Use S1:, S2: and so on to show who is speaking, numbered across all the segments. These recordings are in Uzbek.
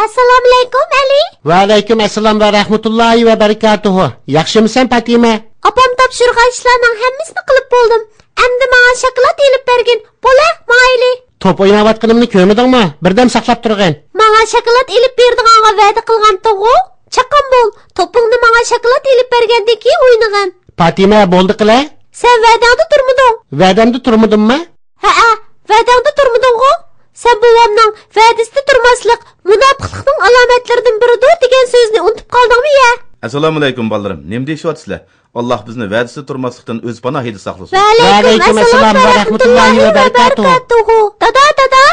S1: Assalomu alaykum, Ali.
S2: Va alaykum assalom va rahmatullohi va barakatuhu. Yaxshimisan, Fatima?
S1: Opam topshirgan ishlarning hammasini qilib bo'ldim. Endi menga shokolad elib bergin. Bo'la, mayli.
S2: Top o'ynayotganimni ko'rmadingmi? Birdam saqlab turgan.
S1: Menga shokolad elib berdiganga va'da qilgan to'g'ri. Chaqan bo'l. Topingni menga shokolad elib bergandan keyin o'ynagan.
S2: Fatima, bo'ldi qila.
S1: Sen va'dangda turmading.
S2: Va'damda turmadimmi?
S1: Ha, va'dangda turmading-ku. Sen buvamning va'dasida turmaslik munofiqlikning alomatlaridan biridir degan so'zni unutib qoldingmi ya?
S3: Assalomu alaykum bolalarım. Nima deyishyapsizlar? Alloh bizni va'dasida turmaslikdan o'z panohida saqlasin.
S1: Va alaykum assalom va rahmatullohi va barakatuhu. Dada.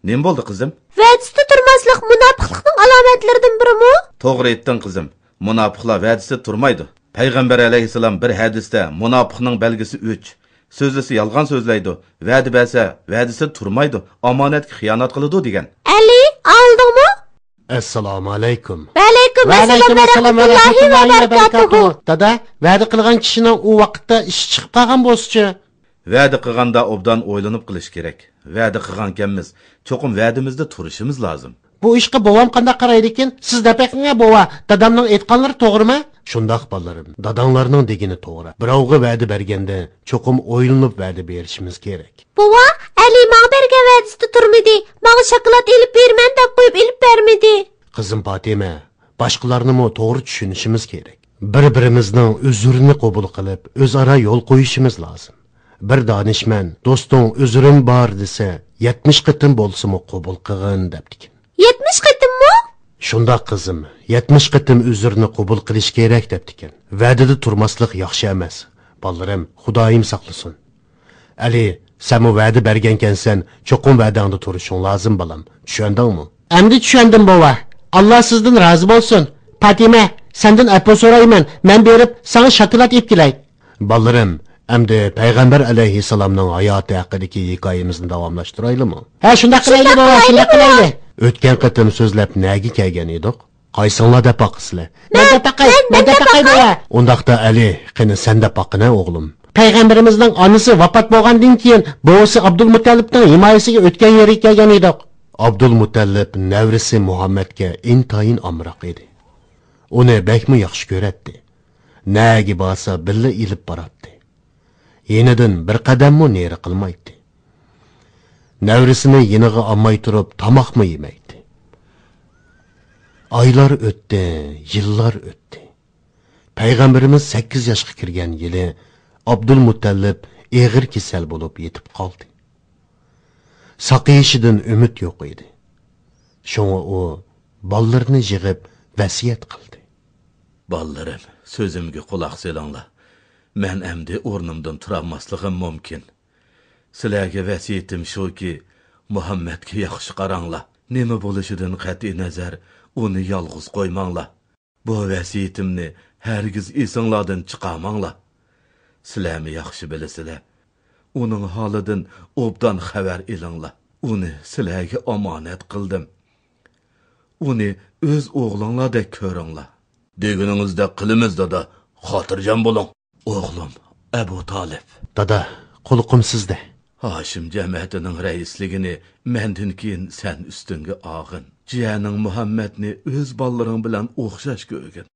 S3: Nima bo'ldi qizim?
S1: Va'dasida turmaslik munofiqlikning alomatlaridan birimi?
S3: To'g'ri aytding qizim. Munofiqlar va'dasida turmaydi. Payg'ambar alayhisalom bir hadisda munofiqning belgisi 3. Sözlisi yalğan sözləydi. Vədi bəsə, vədisi turmaydı. Amanətki xiyonat qılıdı degan.
S1: Ali, aldыңmı?
S2: Assalomu alaykum.
S1: Va alaykum assalom va rahmatullohi va barakatuhu.
S2: Dada, vədi qilgan kishining u vaqtda ish chiqib qolgan bo'lsa-chi?
S3: Vədi qilganda obdan o'ylanib qilish kerak. Vədi qilgankanmiz, cho'qim vədimizdə turishimiz lozim.
S2: Bu ishga bovam qanday qaraydi ekan? Siz dapaqinga bova, dadamning aytganlari to'g'rimi? Shundoq bolalarım, dadanglarning degini to'g'ri. Birovga va'da berganda cho'qim o'ylanib va'da berishimiz kerak.
S1: Bova, Ali menga bergan va'dasida turmadi. Menga shokolad elib berman deb qo'yib elib bermadi.
S2: Qizim Fatima, boshqalarni mo to'g'ri tushunishimiz kerak. Bir-birimizning uzrini qabul qilib, o'zaro yo'l qo'yishimiz lozim. Bir donishman, do'sting uzrim bor desa, 70 qitim bo'lsa-mu qabul qilgin debdik.
S1: 70 qitimmi?
S2: Shunda qizim, 70 qitim uzrni qabul qilish kerak debdikan. Va'dada turmaslik yaxshi emas. Bolalarım, Xudoyim saqlasin. Ali, sen o va'da bergankansan, cho'qim va'dangda turishing lozim balam. Tushundingmi? Endi tushundim bova. Alloh sizdan rozi bo'lsin. Fatima, sendan apo so'rayman. Men berib, sana shokolad yeb kelay. Bolalarım, endi Payg'ambar alayhisalomning hayoti haqidagi hikoyamizni davomlashtiraylikmi? Ha, shunday qilaylik bova, shunday qilaylik. O'tgan qatim so'zlab nagi kelgan edik? Qaysinglar deb baqisizlar? Men deb baqay bova. Undaqda Ali, qani sen deb baqina o'g'lim. Payg'ambarimizning onasi vafot bo'lgandan keyin bovasi Abdul Muttallibning himoyasiga o'tgan yeriga kelgan edik. Abdul Muttallib navrisi Muhammadga intayin amroq edi. Uni bakmi yaxshi ko'ratdi. Nagi bo'lsa billa ilib boradi. Yenidan bir qadammi neri qilmaydi. Navrisini yeniga olmay turib tomoqmi yemaydi. Oylar o'tdi, yillar o'tdi. Payg'ambarimiz 8 yoshga kirgan yili Abdul Muttallib og'ir kasal bo'lib yetib qoldi. Saqayishidan umid yo'q edi. Shunga u bolalarini yig'ib vasiyat qildi.
S3: Bolalarim, so'zimga quloq solinglar. Men endi o'rnimdan tura olmasligim mumkin. Sizlarga vasiyatim shuki, Muhammadga yaxshi qaranglar. Nima bo'lishidan qat'iy nazar, uni yolg'iz qo'ymanglar. Bu vasiyatimni hargiz esinglardan chiqarmanglar. Sizlarni yaxshi bilasizlar. Uning holidan obdan xabar elinglar. Uni sizlarga omonat qildim. Uni o'z o'g'linglardek ko'ringlar. Deganingizda qilimiz dada, xotirjam bo'ling. O'g'lim Abu Talib.
S2: Dada, qulqum sizda.
S3: Hashim jamiyatining raisligini mendan keyin sen ustunga og'in. Jiyaning Muhammadni o'z bolalaring bilan o'xshash ko'rgin.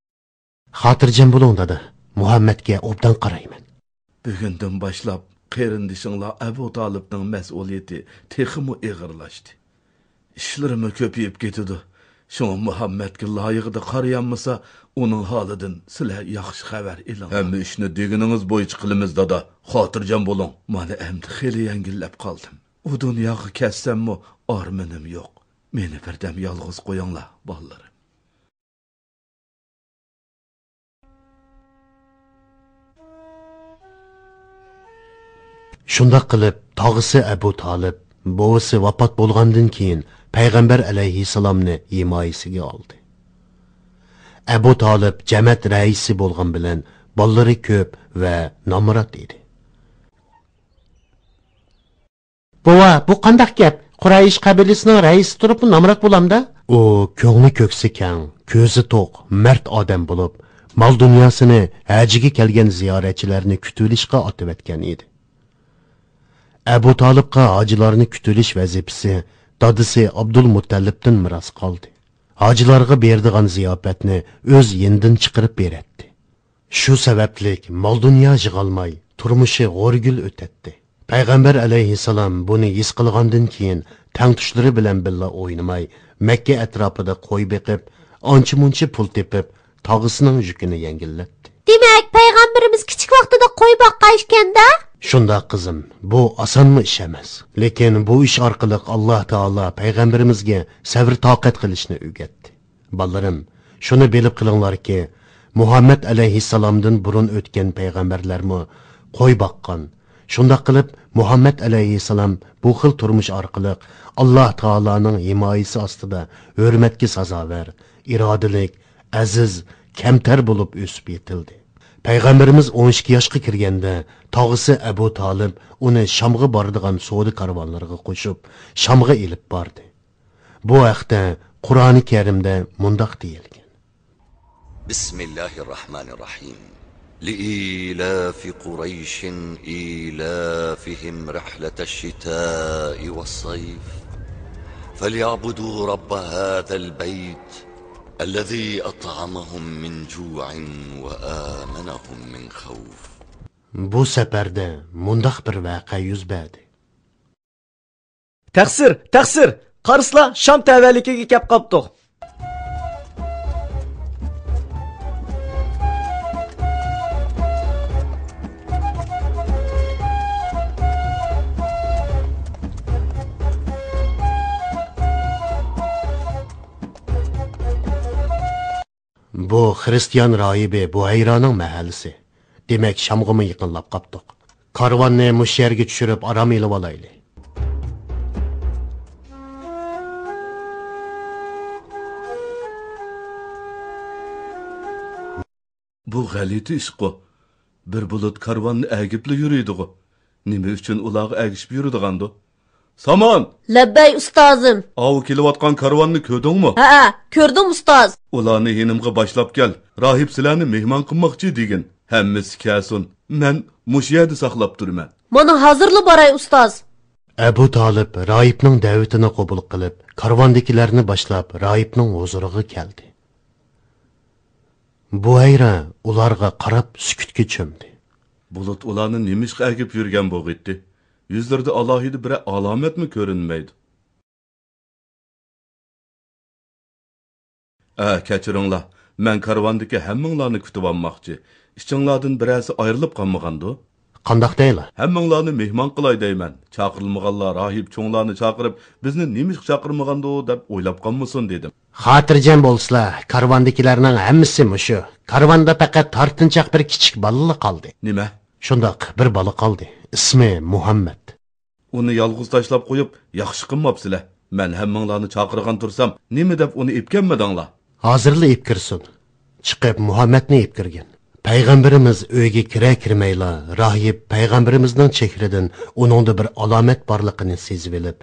S2: Xotirjam bo'ling dada. Muhammadga obdan qarayman.
S3: Bugundan boshlab qarindishinglar Abu Talibning mas'uliyati texmi ig'irlashdi. Ishlarimi ko'payib ketdi. Şuna Muhammed'ga loyiqida qarayanmasa, uning holidan sizlar yaxshi xabar eling. Hamma ishni degininiz bo'yicha qilamiz dada. Xotirjam bo'ling. Mana endi xeli yengillab qoldim. U dunyoga ketsammi, armonim yo'q. Meni birdam yolg'iz qo'yinglar, bolalarim.
S2: Shunda qilib, tog'isi Abu Talib, bovisi vafot bo'lgandan keyin Payg'ambar alayhissalomni himoyasiga oldi. Abu Talib jamoat raisi bo'lgan bilan bolalari ko'p va nomrod edi. Bova, bu qanday gap? Quraysh qabilasining raisi turib nomrod bo'lamda? U ko'ngli ko'ksi kang, ko'zi to'q, mard odam bo'lib, mol dunyosini hajiga kelgan ziyoratchilarni kutulishga otib etgan edi. Abu Talibga hojilarni kutilish vazifasi dadisi Abdul Muttallibdan miros qoldi. hojilarga berdigan ziyofatni o'z yenidan chiqarib beradi. Shu sabablik mol dunyo yig'olmay turmushi g'o'rgul o'tadi. Payg'ambar alayhissalom buni his qilgandan keyin tangtushlari bilan billa o'ynamay Makka atrofida qo'y beqib, ancha-muncha pul tepib, tog'isining yukini yengillatdi.
S1: Demak, payg'ambarimiz kichik vaqtida qo'y boqqan ekan-da?
S2: Shunda qizim, bu osonmi ish emas. Lekin bu ish orqali Alloh taolo payg'ambarimizga sabr toqat qilishni o'rgatdi. Bolarim, shuni bilib qilinglarki, Muhammad alayhissalomdan burun o'tgan payg'ambarlarmi qo'y boqqan. Shunda qilib Muhammad alayhissalom bu xil turmush orqali Alloh taoloning himoyasi ostida hurmatga sazovor, irodalik, aziz, kamtar bo'lib o'sib yetildi. Payg'ambarimiz 12 yoshga kirganda tog'isi Abu Talib uni Shamga boradigan savdo karvonlariga qo'shib, Shamga elib bordi. Bu haqda Qur'oni Karimda mundoq deyilgan.
S4: Bismillahirrahmanirrahim. لإيلاف قريش إيلافهم رحلة الشتاء والصيف فليعبدوا رب هذا البيت الذي أطعمهم من جوع وآمنهم من خوف.
S2: Bu safarda mundoq bir voqea yuz berdi.
S5: Taqsir, qaraslar Sham tavallikiga kelib qopdiq.
S2: Bu Xristiyan rahibi Buhayraning mahallasi. Demak, Shamg'imi yaqinlab qopdiq. Karvonni mush yerga tushirib aram elib olayli.
S3: Bu g'alati ish-ku. Bir bulut karvonni agibli yuriydi-ku. Nima uchun ularga agishib yuridigandi? Saman!
S1: Labbay ustozim.
S3: Avu kelayotgan karvonni ko'rdingmi?
S1: Ha, ko'rdim ustoz.
S3: Ularni yenimga boshlab kel. Rahib sizlarni mehmon qilmoqchi degan. Hammasi kelsin. Men mush yerda saqlab turaman.
S1: Mana hozirli boray ustoz.
S2: Abu Talib rahibning da'vatini qabul qilib, karvondagilarni boshlab rahibning huzuriga keldi. Buhayra ularga qarab sukutga cho'mdi.
S3: Bulut ularni nimishqa agib yurgan bo'g'itdi. Yuzlarida alohida bir alomatmi ko'rinmaydi. Kechiringlar. Men karvondagi hammanglarni kutib olmoqchi. Ichinglardan birasi ayrilib qolmagandi.
S2: Qandoq deylar?
S3: Hammanglarni mehmon qilay deyman. Chaqirilmaganlar rahib cho'nglarni chaqirib, bizni nimishqa chaqirmagandi deb o'ylab qolmasin dedim.
S2: Xotirjam bo'lsizlar, karvondagilarning hammasi mushu. Karvonda faqat tortinchoq bir kichik bola qoldi.
S3: Nima?
S2: Shundoq bir bola qoldi. Ismi Muhammad.
S3: Uni yolg'iz tashlab qo'yib, yaxshi qilmabsizlar. Men hammanglarni chaqirgan tursam, nima deb uni epganmadinglar?
S2: Hozirli ep kirsin. Chiqib Muhammadni ep kirgan. Payg'ambarimiz uyga kira-kirmayla, rahib payg'ambarimizning chehridan uningda bir alomat borligini sezib olib,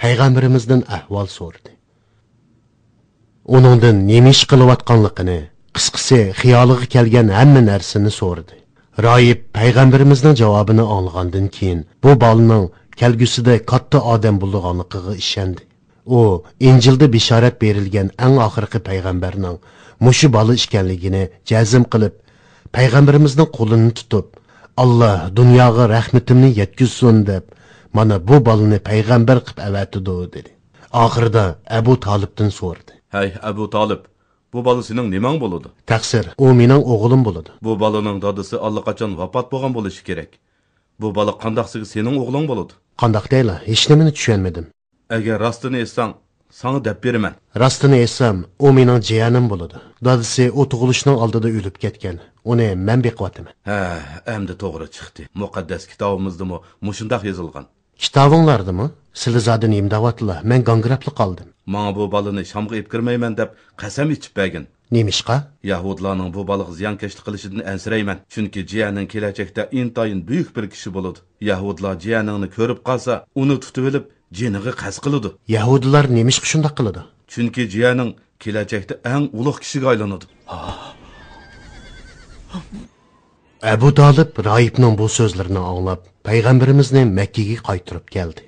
S2: payg'ambarimizdan ahvol so'radi. Uningdan nima ish qilayotganligini, qisqasi xiyoliga kelgan hamma narsani so'radi. Rahib payg'ambarimizning javobini olgandan keyin bu bolaning kelgusida katta odam bo'lganligiga ishondi. U Injilda bishorat berilgan eng oxirgi payg'ambarning mushu bola ekanligini jazm qilib, payg'ambarimizning qo'lini tutib, "Alloh dunyoga rahmatimni yetkazsin" deb, mana bu bolani payg'ambar qilib avatdi dedi. Oxirida Abu Talibdan so'radi.
S3: "Hey Abu Talib, bu bola sening nimang bo'ladi?"
S2: "Taqsir, u mening o'g'lim bo'ladi."
S3: "Bu bolaning dadasi allaqachon vafot bo'lgan bo'lishi kerak. Bu bola qandoqsiga sening o'g'ling bo'ladi?"
S2: "Qandoq deylar? Hech nimani tushunmadim."
S3: "Agar rostini aytsang, sana deb beraman."
S2: "Rostini aytsam, u mening jiyanim bo'ladi. Dadasi u tug'ilishning oldida o'lib ketgan. Uni men beqiyotman."
S3: "Ha, endi to'g'ri chiqdi. Muqaddas kitobimizdami mushundaq yozilgan?"
S2: "Kitobinglardimi? Sizlar zodini imdavatlar. Men gangrapli qoldim."
S3: "Menga bu balani Shamga ep kirmayman deb qasam ichib bergin."
S2: "Nemishqa?"
S3: "Yahudlarning bu baliq ziyonkashlik qilishidan ansirayman. Chunki jiyaning kelajakda intayin buyuk bir kishi bo'ladi. Yahudlar jiyaningni ko'rib qolsa, uni tutib olib, jiniga qas qiladi."
S2: "Yahudilar nemishqa shunday qiladi?"
S3: "Chunki jiyaning kelajakda eng ulug' kishiga aylanadi."
S2: Abu Talib rahibning bu so'zlarini anglab, payg'ambarimizni Makkaga qaytarib keldi.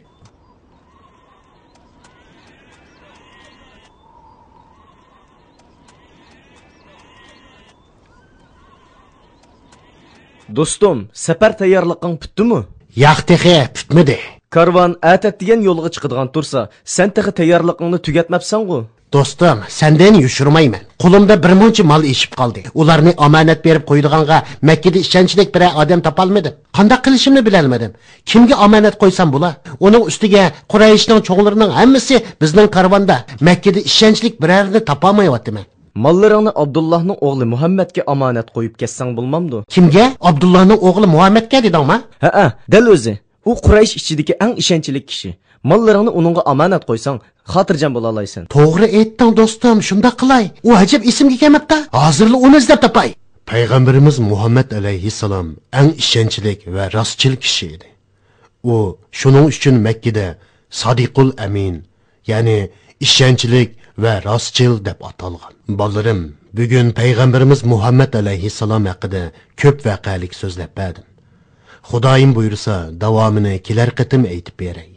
S5: Do'stim, safar tayyorliging bitdimi?
S2: Yo'q, texi bitmadi.
S5: Karvon atatdigan yo'lga chiqadigan tursa, sen texi tayyorligingni tugatmabsan-ku.
S2: Do'stim, sendan yushurmayman. Qo'limda bir muncha mol eshib qoldi. Ularni omonat berib qo'ydiganga Makkada ishonchlik bir odam topolmadim. Qanday qilishimni bilolmadim. Kimga omonat qo'ysam bo'lar? Uning ustiga Qurayshning cho'nglarining hammasi bizning karvonda. Makkada ishonchlik birarni topolmayapman.
S5: Mollaringni Abdullohning o'g'li Muhammadga omonat qo'yib ketsang bo'lmamdi?
S2: Kimga? Abdullohning o'g'li Muhammadga dedingmi?
S5: Ha, dal o'zi. U Quraysh ichidagi eng ishonchli kishi. Mollaringni uningga omonat qo'ysang, xotirjam bo'la olaysan.
S2: To'g'ri aytding do'stim, shunda qilay. U ajab ismga kelmabdi. Hozirli uni izlab topay. Payg'ambarimiz Muhammad alayhissalom eng ishonchli va rostchil kishi edi. U shuning uchun Makkada Sodiqul Amin, ya'ni ishonchli va rostchil deb atalgan. Bolarim, bugun payg'ambarimiz Muhammad alayhissalom haqida ko'p voqelik so'zlab berdim. Xudoyim buyursa, davomini kelar qitim aytib beray.